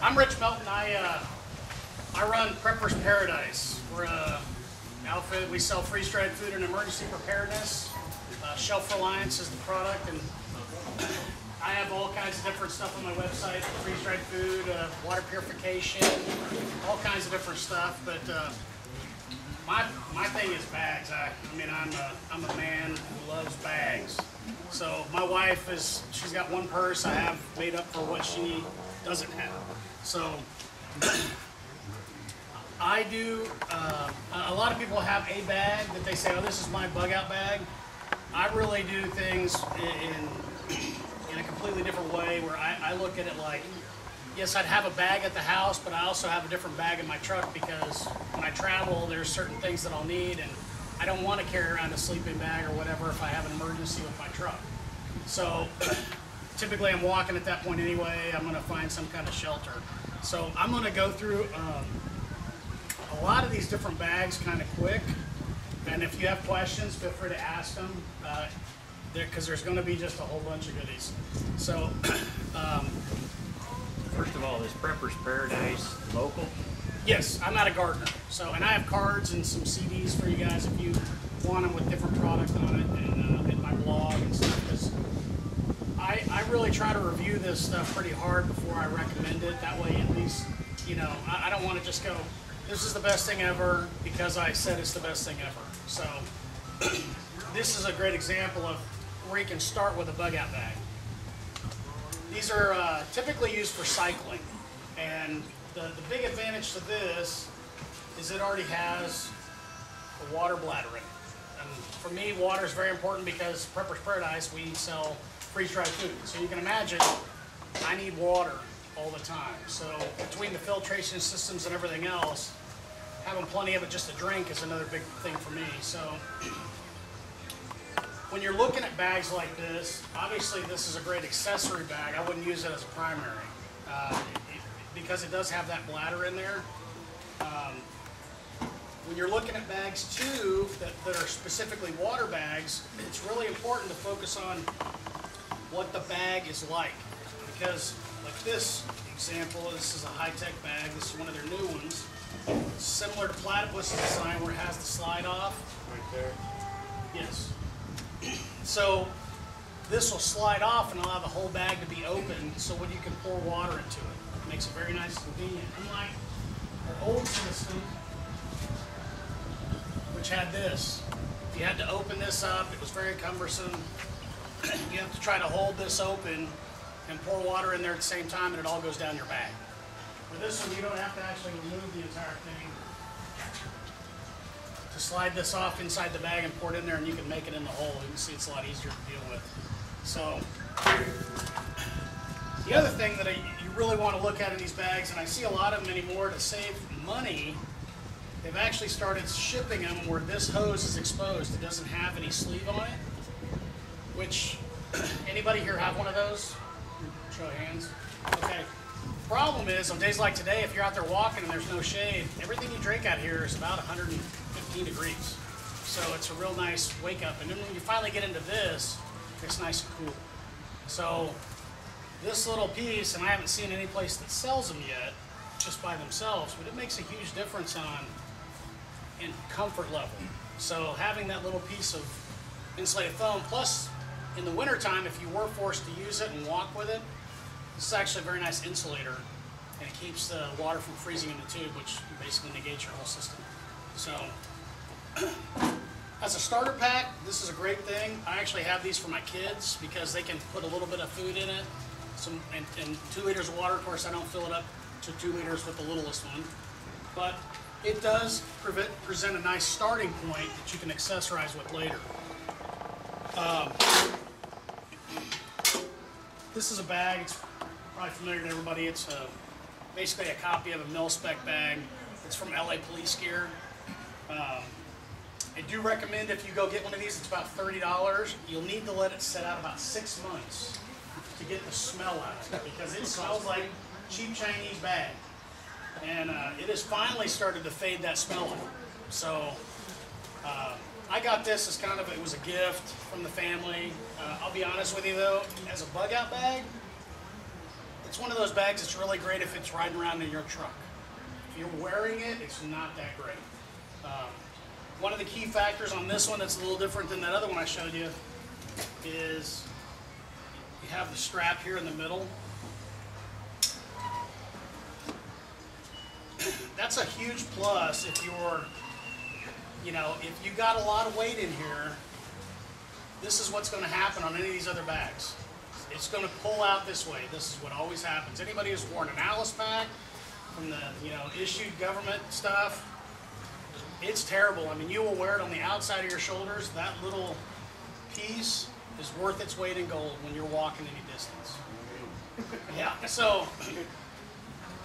I'm Rich Melton. I run Prepper's Paradise. We're an outfit. We sell freeze-dried food and emergency preparedness. Shelf Reliance is the product, and I have all kinds of different stuff on my website: freeze-dried food, water purification, all kinds of different stuff. But my thing is bags. I mean, I'm a man who loves bags. So my wife she's got one purse I have made up for what she doesn't have. So I do, a lot of people have a bag that they say, oh, this is my bug out bag. I really do things in a completely different way, where I look at it like, yes, I'd have a bag at the house, but I also have a different bag in my truck, because when I travel, there's certain things that I'll need, and I don't want to carry around a sleeping bag or whatever if I have an emergency with my truck. So typically I'm walking at that point anyway. I'm going to find some kind of shelter. So I'm going to go through a lot of these different bags kind of quick. And if you have questions, feel free to ask them, because there's going to be just a whole bunch of goodies. So first of all, is Prepper's Paradise local? Yes, I'm out of Gardner. So, and I have cards and some CDs for you guys if you want them with different product on it, and in my blog and stuff. Because I really try to review this stuff pretty hard before I recommend it. That way, at least, you know, I don't want to just go, this is the best thing ever because I said it's the best thing ever. So this is a great example of where you can start with a bug out bag. These are typically used for cycling, and the big advantage to this is it already has a water bladder in it. And for me, water is very important because Prepper's Paradise, we sell freeze-dried food. So you can imagine, I need water all the time. So between the filtration systems and everything else, having plenty of it just to drink is another big thing for me. So when you're looking at bags like this, obviously this is a great accessory bag. I wouldn't use it as a primary. Because it does have that bladder in there. When you're looking at bags too that are specifically water bags, it's really important to focus on what the bag is like. Because like this example, this is a high-tech bag. This is one of their new ones. It's similar to Platypus' design where it has the slide off. Right there. Yes. So this will slide off and allow the whole bag to be open, so when you can pour water into it. Makes it very nice and convenient. Unlike our old system, which had this. You had to open this up. It was very cumbersome. You have to try to hold this open and pour water in there at the same time, and it all goes down your bag. For this one, you don't have to actually remove the entire thing. To slide this off inside the bag and pour it in there, and you can make it in the hole. You can see it's a lot easier to deal with. So the other thing that you really want to look at in these bags, and I see a lot of them anymore to save money, they've actually started shipping them where this hose is exposed. It doesn't have any sleeve on it, which, anybody here have one of those? Show of hands. Okay. Problem is, on days like today, if you're out there walking and there's no shade, everything you drink out here is about 115 degrees. So it's a real nice wake up. And then when you finally get into this, it's nice and cool. So this little piece, and I haven't seen any place that sells them yet, just by themselves, but it makes a huge difference in comfort level. So having that little piece of insulated foam, plus in the wintertime, if you were forced to use it and walk with it, this is actually a very nice insulator, and it keeps the water from freezing in the tube, which basically negates your whole system. So as a starter pack, this is a great thing. I actually have these for my kids because they can put a little bit of food in it. And 2 liters of water. Of course, I don't fill it up to 2 liters with the littlest one, but it does present a nice starting point that you can accessorize with later. This is a bag. It's probably familiar to everybody. It's basically a copy of a mil-spec bag. It's from A.L.I.C.E gear. I do recommend if you go get one of these, it's about $30. You'll need to let it set out about 6 months to get the smell out of it, because it smells like cheap Chinese bag. And it has finally started to fade that smell out. So I got this as kind of, it was a gift from the family. I'll be honest with you though, as a bug out bag, it's It's one of those bags that's really great if it's riding around in your truck. If you're wearing it, it's not that great. One of the key factors on this one that's a little different than that other one I showed you is you have the strap here in the middle. That's a huge plus if you're, if you got a lot of weight in here, this is what's going to happen on any of these other bags. It's going to pull out this way. This is what always happens. Anybody who's worn an A.L.I.C.E pack from the, issued government stuff, it's terrible. I mean, you will wear it on the outside of your shoulders. That little piece is worth its weight in gold when you're walking any distance. Yeah, so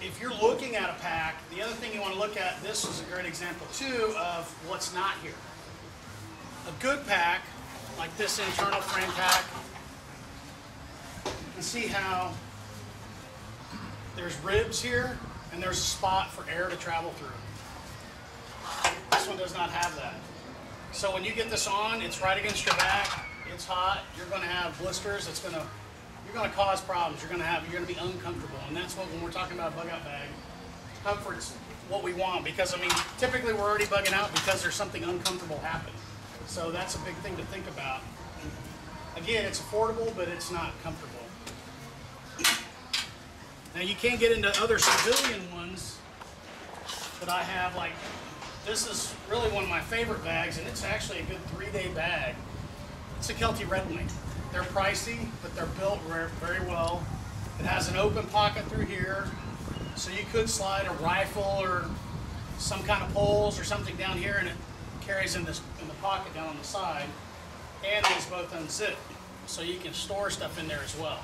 if you're looking at a pack, the other thing you want to look at, this is a great example too of what's not here. A good pack, like this internal frame pack, you can see how there's ribs here and there's a spot for air to travel through. This one does not have that. So when you get this on, it's right against your back, it's hot, you're going to have blisters, you're going to cause problems, you're going to be uncomfortable, and that's what, when we're talking about a bug out bag, comfort's what we want, because I mean, typically we're already bugging out because there's something uncomfortable happening. So that's a big thing to think about. Again, it's affordable, but it's not comfortable. Now you can get into other civilian ones that I have, like this is really one of my favorite bags, and it's actually a good 3-day bag. It's a Kelty Red Wing. They're pricey, but they're built very well. It has an open pocket through here, so you could slide a rifle or some kind of poles or something down here, and it carries in the pocket down on the side, and these both unzip, so you can store stuff in there as well.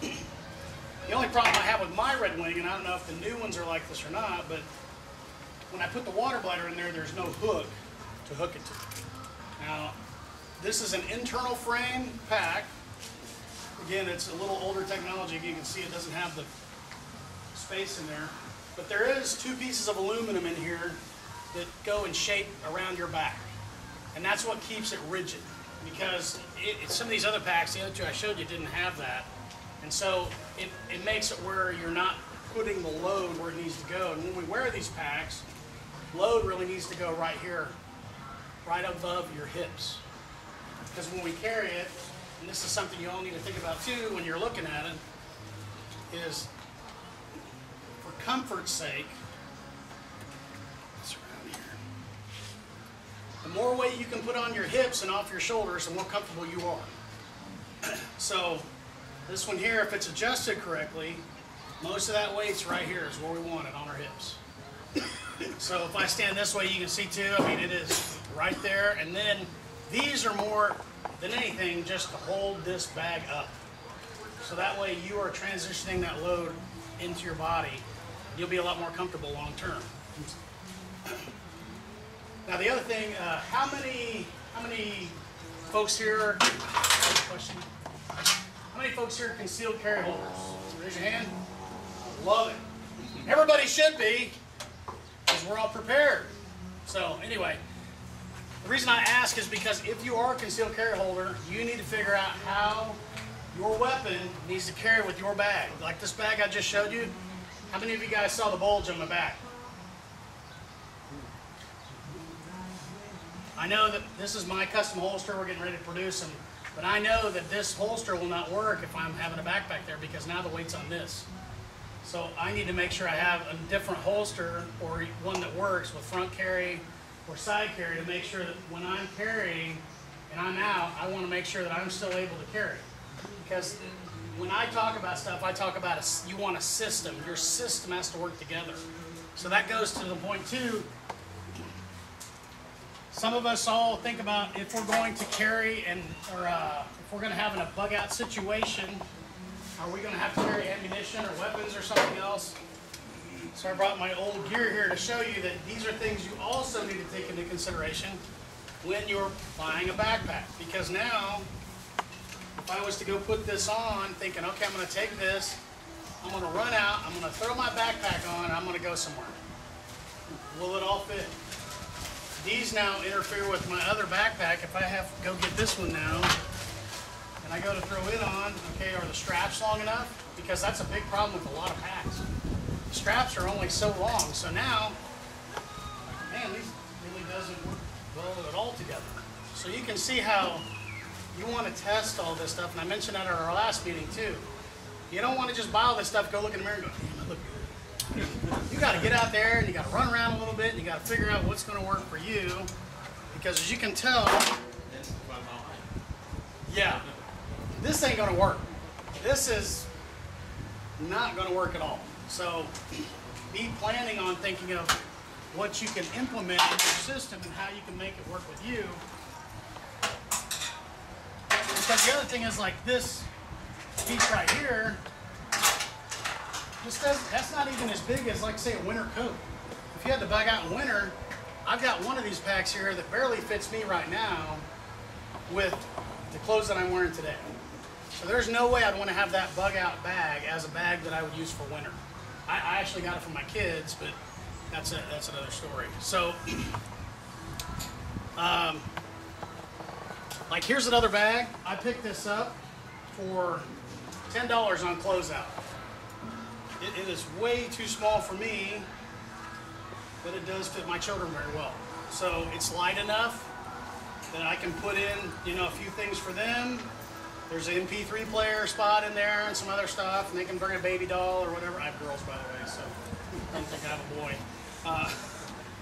The only problem I have with my Red Wing, and I don't know if the new ones are like this or not, but when I put the water bladder in there, there's no hook to hook it to. Now, this is an internal frame pack. Again, it's a little older technology. You can see it doesn't have the space in there. But there is 2 pieces of aluminum in here that go in shape around your back. And that's what keeps it rigid. Because some of these other packs, the other 2 I showed you, didn't have that. And so it makes it where you're not putting the load where it needs to go. And when we wear these packs, load really needs to go right here, right above your hips. Because when we carry it, and this is something you all need to think about too when you're looking at it, is for comfort's sake, it's around here. The more weight you can put on your hips and off your shoulders, the more comfortable you are. So this one here, if it's adjusted correctly, most of that weight's right here is where we want it, on our hips. So if I stand this way, you can see too, I mean, it is right there. And then these are more than anything just to hold this bag up. So that way you are transitioning that load into your body. You'll be a lot more comfortable long term. Now the other thing, how many folks here, question, how many folks here concealed carry holders? Raise your hand. Love it. Everybody should be, because we're all prepared. So anyway, the reason I ask is because if you are a concealed carry holder, you need to figure out how your weapon needs to carry with your bag. Like this bag I just showed you, how many of you guys saw the bulge on my back? I know that this is my custom holster, we're getting ready to produce them, but I know that this holster will not work if I'm having a backpack there, because now the weight's on this. So I need to make sure I have a different holster, or one that works with front carry or side carry, to make sure that when I'm carrying and I'm out, I want to make sure that I'm still able to carry. Because when I talk about stuff, I talk about you want a system. Your system has to work together. So that goes to the point too. Some of us all think about if we're going to carry or if we're going to have a bug out situation, are we going to have to carry ammunition or weapons or something else? So I brought my old gear here to show you that these are things you also need to take into consideration when you're buying a backpack. Because now, if I was to go put this on, thinking, okay, I'm going to take this, I'm going to run out, I'm going to throw my backpack on, and I'm going to go somewhere. Will it all fit? These now interfere with my other backpack. If I have to go get this one now, and I go to throw it on, okay, are the straps long enough? because that's a big problem with a lot of packs. The straps are only so long, so now, man, these really doesn't work well at all together. So you can see how you want to test all this stuff, and I mentioned that at our last meeting too. You don't want to just buy all this stuff, go look in the mirror and go, damn, I look good. You got to get out there and you got to run around a little bit and you got to figure out what's going to work for you, because as you can tell, yeah, this ain't going to work. This is not going to work at all. So be planning on thinking of what you can implement in your system and how you can make it work with you. Because the other thing is, like this piece right here, that's not even as big as, like, say, a winter coat. If you had to bug out in winter, I've got one of these packs here that barely fits me right now with the clothes that I'm wearing today. So there's no way I'd want to have that bug out bag as a bag that I would use for winter. I actually got it for my kids, but that's another story. So, like, here's another bag. I picked this up for $10 on closeout. It is way too small for me, but it does fit my children very well. So it's light enough that I can put in, you know, a few things for them. There's an MP3 player spot in there and some other stuff, and they can bring a baby doll or whatever. I have girls, by the way, so I don't think I have a boy.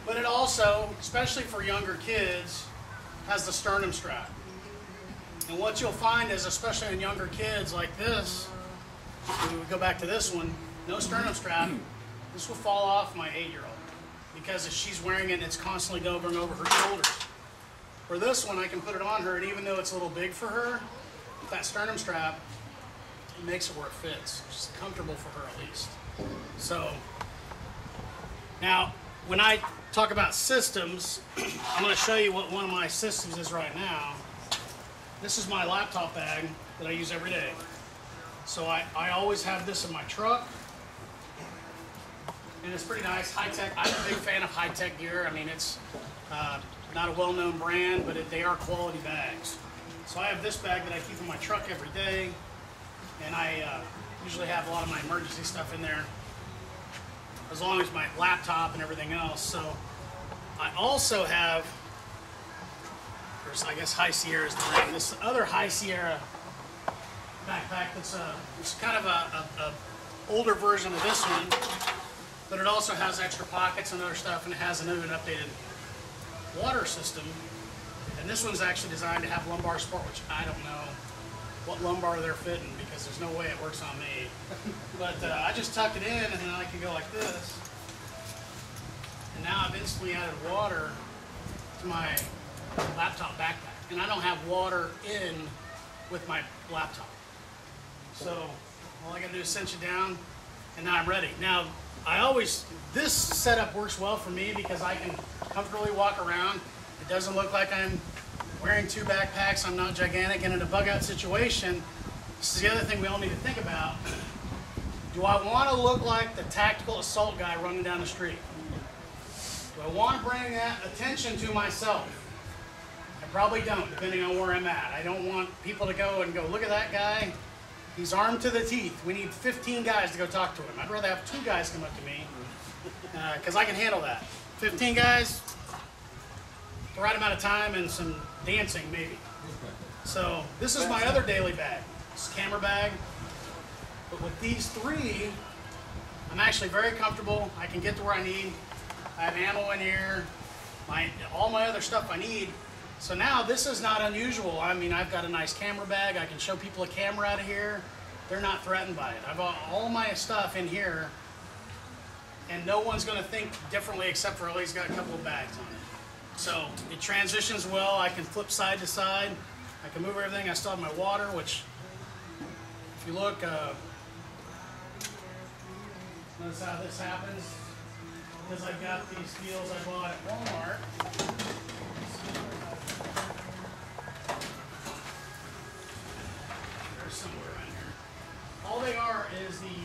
But it also, especially for younger kids, has the sternum strap. And what you'll find is, especially in younger kids like this, when we go back to this one, no sternum strap, this will fall off my 8-year-old. Because if she's wearing it, it's constantly going over her shoulders. For this one, I can put it on her, and even though it's a little big for her, with that sternum strap, it makes it where it fits. It's comfortable for her, at least. So, now, when I talk about systems, I'm going to show you what one of my systems is right now. This is my laptop bag that I use every day. So I always have this in my truck. And it's pretty nice, high-tech. I'm a big fan of high-tech gear. I mean, it's not a well-known brand, but they are quality bags. So I have this bag that I keep in my truck every day. And I usually have a lot of my emergency stuff in there, as long as my laptop and everything else. So I also have, I guess High Sierra is the brand. This other High Sierra backpack that's it's kind of a older version of this one, but it also has extra pockets and other stuff, and it has an even updated water system. And this one's actually designed to have lumbar support, which I don't know what lumbar they're fitting, because there's no way it works on me. But I just tuck it in, and then I can go like this. And now I've instantly added water to my laptop backpack, and I don't have water in with my laptop. So all I gotta do is cinch it down, and now I'm ready. Now, this setup works well for me because I can comfortably walk around. It doesn't look like I'm wearing 2 backpacks. I'm not gigantic, and in a bug out situation, this is the other thing we all need to think about. Do I want to look like the tactical assault guy running down the street? Do I want to bring that attention to myself? I probably don't, depending on where I'm at. I don't want people to go and go, look at that guy. He's armed to the teeth. We need 15 guys to go talk to him. I'd rather have 2 guys come up to me, because I can handle that. 15 guys, the right amount of time and some dancing, maybe. So this is my other daily bag. It's a camera bag. But with these 3, I'm actually very comfortable. I can get to where I need. I have ammo in here, all my other stuff I need. So now this is not unusual. I mean, I've got a nice camera bag. I can show people a camera out of here. They're not threatened by it. I've got all my stuff in here, and no one's going to think differently except for Ellie's got a couple of bags on it. So it transitions well. I can flip side to side. I can move everything. I still have my water, which, if you look, notice how this happens. Because I've got these deals I bought at Walmart. There's somewhere around here. All they are is the